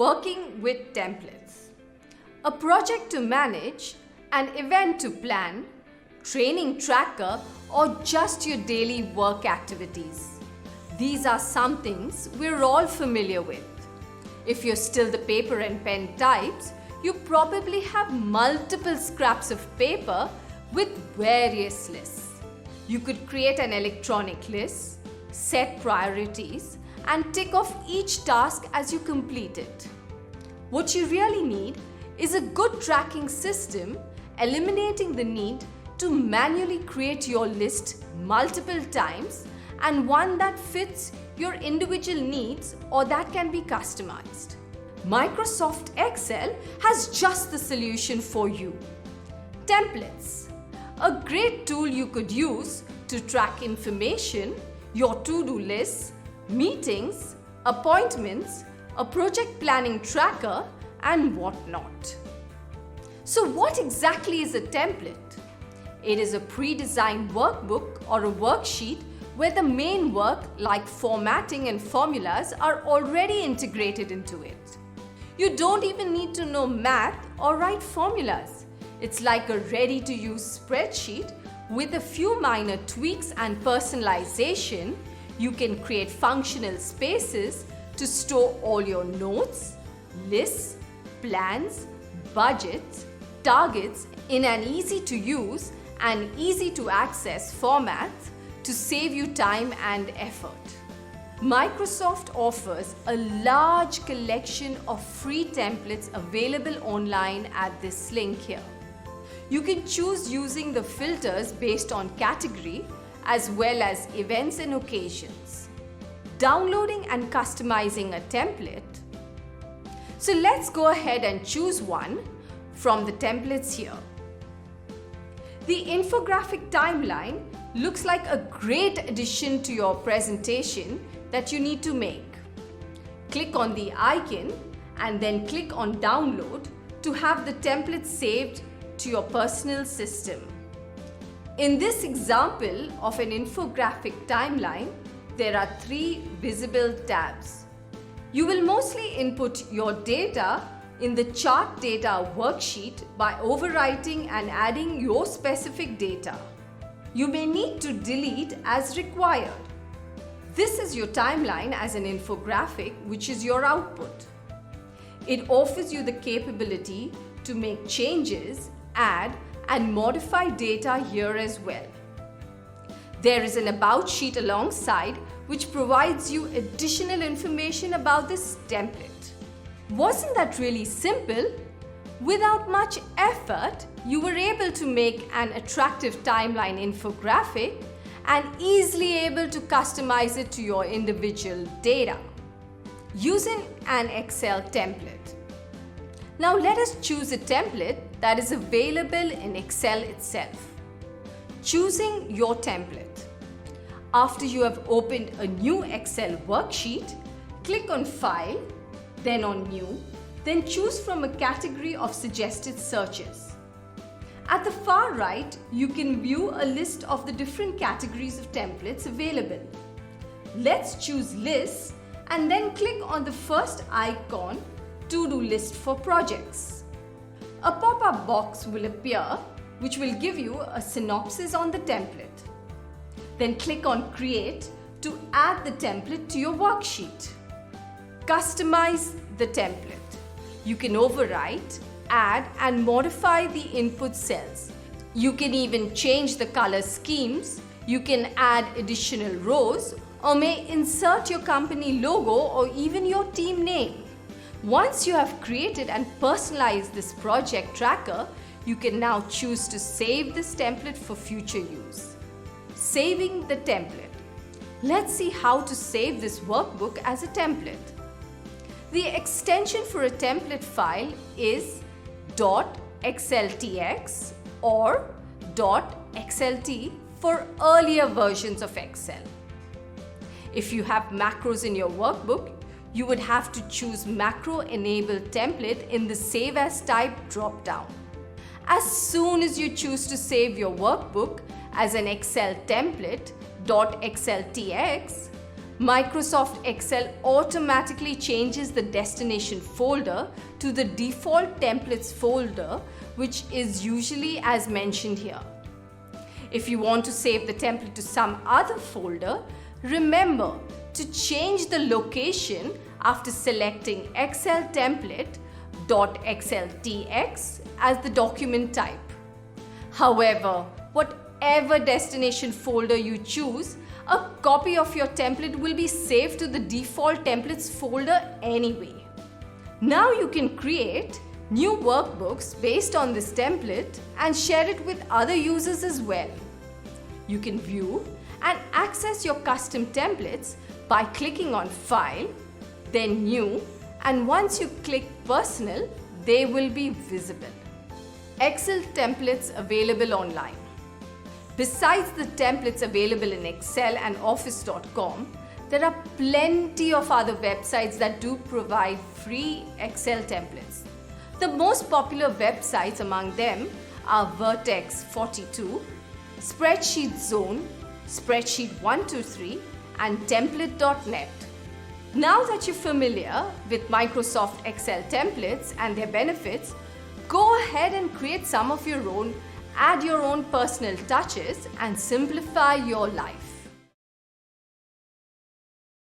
working with templates. A project to manage, an event to plan, training tracker, or just your daily work activities. These are some things we're all familiar with. If you're still the paper and pen types, you probably have multiple scraps of paper with various lists. You could create an electronic list, set priorities, and tick off each task as you complete it. What you really need is a good tracking system, eliminating the need to manually create your list multiple times, and one that fits your individual needs or that can be customized. Microsoft Excel has just the solution for you. Templates, a great tool you could use to track information, your to-do lists, meetings, appointments, a project planning tracker, and whatnot. So what exactly is a template? It is a pre-designed workbook or a worksheet where the main work like formatting and formulas are already integrated into it. You don't even need to know math or write formulas. It's like a ready-to-use spreadsheet with a few minor tweaks and personalization. You can create functional spaces to store all your notes, lists, plans, budgets, targets in an easy-to-use and easy-to-access format to save you time and effort. Microsoft offers a large collection of free templates available online at this link here. You can choose using the filters based on category as well as events and occasions. Downloading and customizing a template. So let's go ahead and choose one from the templates here. The infographic timeline looks like a great addition to your presentation that you need to make. Click on the icon and then click on download to have the template saved to your personal system. In this example of an infographic timeline, there are 3 visible tabs. You will mostly input your data in the chart data worksheet by overwriting and adding your specific data. You may need to delete as required. This is your timeline as an infographic, which is your output. It offers you the capability to make changes, add, and modify data here as well. There is an about sheet alongside which provides you additional information about this template. Wasn't that really simple? Without much effort, you were able to make an attractive timeline infographic and easily able to customize it to your individual data using an Excel template. Now let us choose a template that is available in Excel itself. Choosing your template. After you have opened a new Excel worksheet, click on File, then on New, then choose from a category of suggested searches. At the far right, you can view a list of the different categories of templates available. Let's choose Lists and then click on the first icon, To-Do List for Projects. A pop-up box will appear which will give you a synopsis on the template. Then click on Create to add the template to your worksheet. Customize the template. You can overwrite, add, and modify the input cells. You can even change the color schemes. You can add additional rows or may insert your company logo or even your team name. Once you have created and personalized this project tracker, you can now choose to save this template for future use. Saving the template. Let's see how to save this workbook as a template. The extension for a template file is .xltx or .xlt for earlier versions of Excel. If you have macros in your workbook, you would have to choose Macro Enabled Template in the Save As Type drop-down. As soon as you choose to save your workbook as an Excel template .xltx, Microsoft Excel automatically changes the destination folder to the default templates folder, which is usually as mentioned here. If you want to save the template to some other folder, remember to change the location after selecting Excel template .xltx as the document type. However, whatever destination folder you choose, a copy of your template will be saved to the default templates folder anyway. Now you can create new workbooks based on this template and share it with other users as well. You can view and access your custom templates by clicking on File, then New, and once you click Personal, they will be visible. Excel templates available online. Besides the templates available in Excel and Office.com, there are plenty of other websites that do provide free Excel templates. The most popular websites among them are Vertex 42, Spreadsheet Zone, Spreadsheet 123, and Template.net. Now that you're familiar with Microsoft Excel templates and their benefits, go ahead and create some of your own, add your own personal touches, and simplify your life.